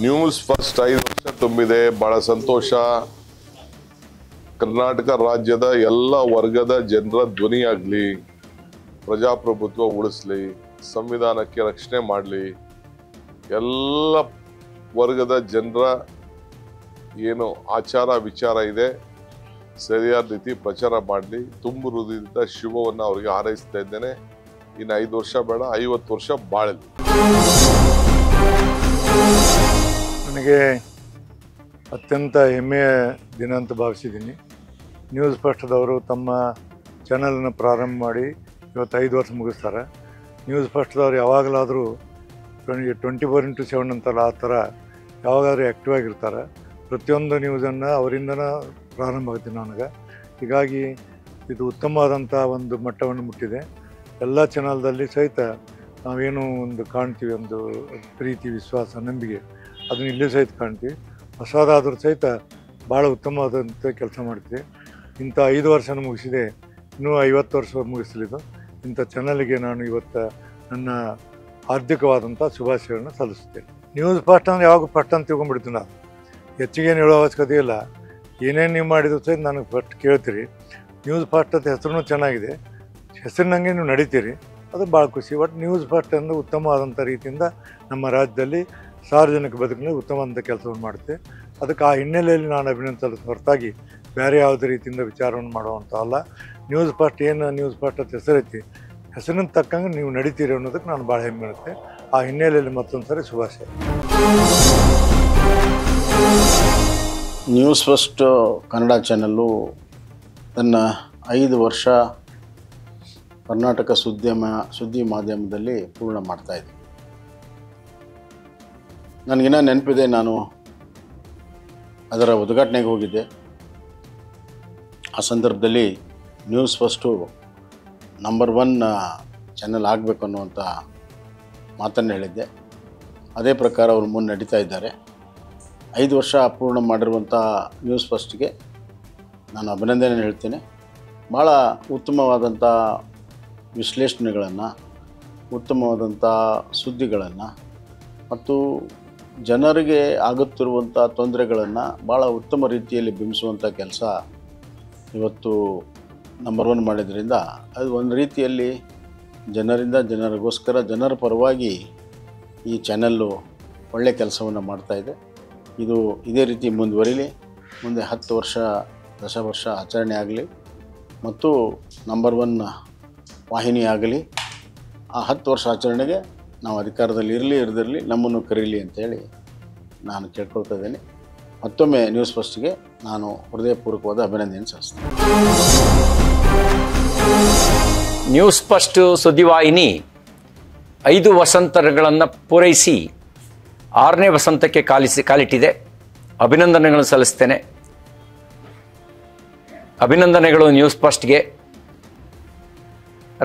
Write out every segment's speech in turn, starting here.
News first 5 ವರ್ಷ ತುಂಬಿದೆ. ಬಹಳ ಸಂತೋಷ. ಕರ್ನಾಟಕ ರಾಜ್ಯದ ಎಲ್ಲ ವರ್ಗದ ಜನರ ಧ್ವನಿಯಾಗಲಿ, ಪ್ರಜಾಪ್ರಭುತ್ವ ಉಳಿಸಲಿ, ಸಂವಿಧಾನಕ್ಕೆ ರಕ್ಷಣೆ ಮಾಡಲಿ, ಎಲ್ಲ ವರ್ಗದ ಜನರ ಏನು ಆಚಾರ ವಿಚಾರ ಇದೆ ಸರಿಯಾದ ರೀತಿ ಪ್ರಚಾರ ಮಾಡಲಿ. ತುಂಬು ಹೃದಯದಿಂದ ಶುಭವನ್ನು ಅವರಿಗೆ ಹಾರೈಸ್ತಾ ಇದ್ದೇನೆ. ಇನ್ನು 5 ವರ್ಷ ಬೇಡ, 50 ವರ್ಷ ಬಾಳಲಿ. ನನಗೆ ಅತ್ಯಂತ ಹೆಮ್ಮೆಯ ದಿನ ಅಂತ ಭಾವಿಸಿದ್ದೀನಿ. ನ್ಯೂಸ್ ಫಸ್ಟ್ದವರು ತಮ್ಮ ಚಾನಲನ್ನು ಪ್ರಾರಂಭ ಮಾಡಿ ಇವತ್ತು 5 ವರ್ಷ ಮುಗಿಸ್ತಾರೆ. ನ್ಯೂಸ್ ಫಸ್ಟ್ದವ್ರು ಯಾವಾಗಲಾದರೂ 24x7 ಅಂತಲ್ಲ, ಆ ಥರ ಯಾವಾಗಾದರೂ ಆ್ಯಕ್ಟಿವ್ ಆಗಿರ್ತಾರೆ. ಪ್ರತಿಯೊಂದು ನ್ಯೂಸನ್ನು ಅವರಿಂದನೇ ಪ್ರಾರಂಭ ಆಗುತ್ತೆ ನನಗೆ. ಹೀಗಾಗಿ ಇದು ಉತ್ತಮವಾದಂಥ ಒಂದು ಮಟ್ಟವನ್ನು ಮುಟ್ಟಿದೆ. ಎಲ್ಲ ಚಾನಲ್ದಲ್ಲಿ ಸಹಿತ ನಾವೇನು ಒಂದು ಕಾಣ್ತೀವಿ, ಒಂದು ಪ್ರೀತಿ, ವಿಶ್ವಾಸ, ನಂಬಿಕೆ, ಅದನ್ನು ಇಲ್ಲೇ ಸಹಿತ ಕಾಣ್ತೀವಿ. ಹೊಸದಾದರೂ ಸಹಿತ ಭಾಳ ಉತ್ತಮವಾದಂಥ ಕೆಲಸ ಮಾಡ್ತೀವಿ. ಇಂಥ 5 ವರ್ಷನ ಮುಗಿಸಿದೆ, ಇನ್ನೂ 50 ವರ್ಷ ಮುಗಿಸಲಿದ್ದು. ಇಂಥ ಚಾನಲ್ಗೆ ನಾನು ಇವತ್ತು ನನ್ನ ಹಾರ್ದಿಕವಾದಂಥ ಶುಭಾಶಯಗಳನ್ನು ಸಲ್ಲಿಸುತ್ತೇನೆ. ನ್ಯೂಸ್ ಫಸ್ಟ್ ಅಂದರೆ ಯಾವಾಗ ಫಸ್ಟ್ ಅಂತ ತಿಳ್ಕೊಂಡ್ಬಿಡ್ತೀನಿ. ನಾನು ಹೆಚ್ಚಿಗೇನು ಹೇಳೋ ಅವಶ್ಯಕತೆ ಇಲ್ಲ. ಏನೇನು ನೀವು ಮಾಡಿದ್ರು ಸಹಿತ ನನಗೆ ಫಸ್ಟ್ ಕೇಳ್ತೀರಿ. ನ್ಯೂಸ್ ಫಸ್ಟ್ ಅಂತ ಹೆಸರು ಚೆನ್ನಾಗಿದೆ, ಹೆಸರಿನಂಗೆ ನೀವು ನಡೀತೀರಿ, ಅದು ಭಾಳ ಖುಷಿ. ಬಟ್ ನ್ಯೂಸ್ ಫಸ್ಟ್ ಅಂದರೆ ಉತ್ತಮವಾದಂಥ ರೀತಿಯಿಂದ ನಮ್ಮ ರಾಜ್ಯದಲ್ಲಿ ಸಾರ್ವಜನಿಕ ಬದುಕಿನಲ್ಲಿ ಉತ್ತಮವಾದಂಥ ಕೆಲಸವನ್ನು ಮಾಡುತ್ತೆ. ಅದಕ್ಕೆ ಆ ಹಿನ್ನೆಲೆಯಲ್ಲಿ ನಾನು ಅಭಿನಂದಿಸಲು ಹೊರತಾಗಿ ಬೇರೆ ಯಾವುದೇ ರೀತಿಯಿಂದ ವಿಚಾರವನ್ನು ಮಾಡುವಂಥ ಅಲ್ಲ. ನ್ಯೂಸ್ ಫಸ್ಟ್ ಏನು ನ್ಯೂಸ್ ಫಸ್ಟ್ ಅಂತ ಹೆಸರೈತಿ, ಹೆಸರಿನ ತಕ್ಕಂಗೆ ನೀವು ನಡೀತೀರಿ ಅನ್ನೋದಕ್ಕೆ ನಾನು ಭಾಳ ಹೆಮ್ಮೆ ಇರುತ್ತೆ. ಆ ಹಿನ್ನೆಲೆಯಲ್ಲಿ ಮತ್ತೊಂದು ಸರಿ ಶುಭಾಶಯ. ನ್ಯೂಸ್ ಫಸ್ಟ್ ಕನ್ನಡ ಚಾನಲ್ಲು ತನ್ನ 5 ವರ್ಷ ಕರ್ನಾಟಕ ಸುದ್ದಿ ಮಾಧ್ಯಮದಲ್ಲಿ ಪೂರ್ಣ ಮಾಡ್ತಾಯಿದೆ. ನನಗಿನ್ನ ನೆನಪಿದೆ, ನಾನು ಅದರ ಉದ್ಘಾಟನೆಗೆ ಹೋಗಿದ್ದೆ. ಆ ಸಂದರ್ಭದಲ್ಲಿ ನ್ಯೂಸ್ ಫಸ್ಟು ನಂಬರ್ 1 ಚಾನಲ್ ಆಗಬೇಕು ಅನ್ನುವಂಥ ಮಾತನ್ನು ಹೇಳಿದ್ದೆ. ಅದೇ ಪ್ರಕಾರ ಅವರು ಮುನ್ನಡೀತಾ ಇದ್ದಾರೆ. 5 ವರ್ಷ ಪೂರ್ಣ ಮಾಡಿರುವಂಥ ನ್ಯೂಸ್ ಫಸ್ಟ್ಗೆ ನಾನು ಅಭಿನಂದನೆ ಹೇಳ್ತೇನೆ. ಭಾಳ ಉತ್ತಮವಾದಂಥ ವಿಶ್ಲೇಷಣೆಗಳನ್ನು, ಉತ್ತಮವಾದಂಥ ಸುದ್ದಿಗಳನ್ನು ಮತ್ತು ಜನರಿಗೆ ಆಗುತ್ತಿರುವಂಥ ತೊಂದರೆಗಳನ್ನು ಭಾಳ ಉತ್ತಮ ರೀತಿಯಲ್ಲಿ ಬಿಂಬಿಸುವಂಥ ಕೆಲಸ ಇವತ್ತು ನಂಬರ್ 1 ಮಾಡಿದ್ರಿಂದ ಅದು ಒಂದು ರೀತಿಯಲ್ಲಿ ಜನರಿಂದ ಜನರಿಗೋಸ್ಕರ ಜನರ ಪರವಾಗಿ ಈ ಚಾನಲ್ಲು ಒಳ್ಳೆಯ ಕೆಲಸವನ್ನು ಮಾಡ್ತಾಯಿದೆ. ಇದು ಇದೇ ರೀತಿ ಮುಂದುವರಿಲಿ. ಮುಂದೆ 10 ವರ್ಷ ದಶವರ್ಷ ಆಚರಣೆ ಆಗಲಿ ಮತ್ತು ನಂಬರ್ 1 ವಾಹಿನಿ ಆಗಲಿ. ಆ 10 ವರ್ಷ ಆಚರಣೆಗೆ ನಾವು ಅಧಿಕಾರದಲ್ಲಿ ಇರದಿರಲಿ ನಮ್ಮನ್ನು ಕರೀಲಿ ಅಂತೇಳಿ ನಾನು ಕೇಳ್ಕೊಳ್ತಾ ಇದ್ದೇನೆ. ಮತ್ತೊಮ್ಮೆ ನ್ಯೂಸ್ ಫಸ್ಟ್ಗೆ ನಾನು ಹೃದಯಪೂರ್ವಕವಾದ ಅಭಿನಂದನೆ ಸಲ್ಲಿಸ್ತೇನೆ. ನ್ಯೂಸ್ ಫಸ್ಟ್ ಸುದ್ದಿವಾಹಿನಿ 5 ವಸಂತಗಳನ್ನು ಪೂರೈಸಿ 6ನೇ ವಸಂತಕ್ಕೆ ಕಾಲಿಟ್ಟಿದೆ. ಅಭಿನಂದನೆಗಳನ್ನು ಸಲ್ಲಿಸ್ತೇನೆ. ಅಭಿನಂದನೆಗಳು ನ್ಯೂಸ್ ಫಸ್ಟ್ಗೆ.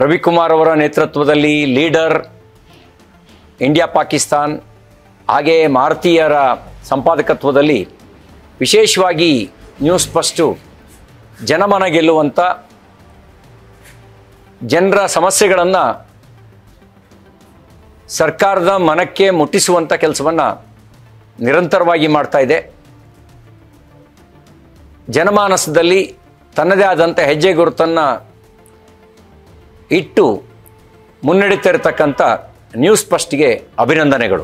ರವಿಕುಮಾರ್ ಅವರ ನೇತೃತ್ವದಲ್ಲಿ ಲೀಡರ್, ಇಂಡಿಯಾ ಪಾಕಿಸ್ತಾನ್, ಹಾಗೆ ಮಾರುತಿಯರ ಸಂಪಾದಕತ್ವದಲ್ಲಿ ವಿಶೇಷವಾಗಿ ನ್ಯೂಸ್ ಫಸ್ಟು ಜನಮನ ಗೆಲ್ಲುವಂಥ, ಜನರ ಸಮಸ್ಯೆಗಳನ್ನು ಸರ್ಕಾರದ ಮನಕ್ಕೆ ಮುಟ್ಟಿಸುವಂಥ ಕೆಲಸವನ್ನು ನಿರಂತರವಾಗಿ ಮಾಡ್ತಾ ಇದೆ. ಜನಮಾನಸದಲ್ಲಿ ತನ್ನದೇ ಆದಂಥ ಹೆಜ್ಜೆ ಗುರುತನ್ನು ಇಟ್ಟು ಮುನ್ನಡೀತಾ ಇರತಕ್ಕಂಥ ನ್ಯೂಸ್ ಫಸ್ಟ್ಗೆ ಅಭಿನಂದನೆಗಳು.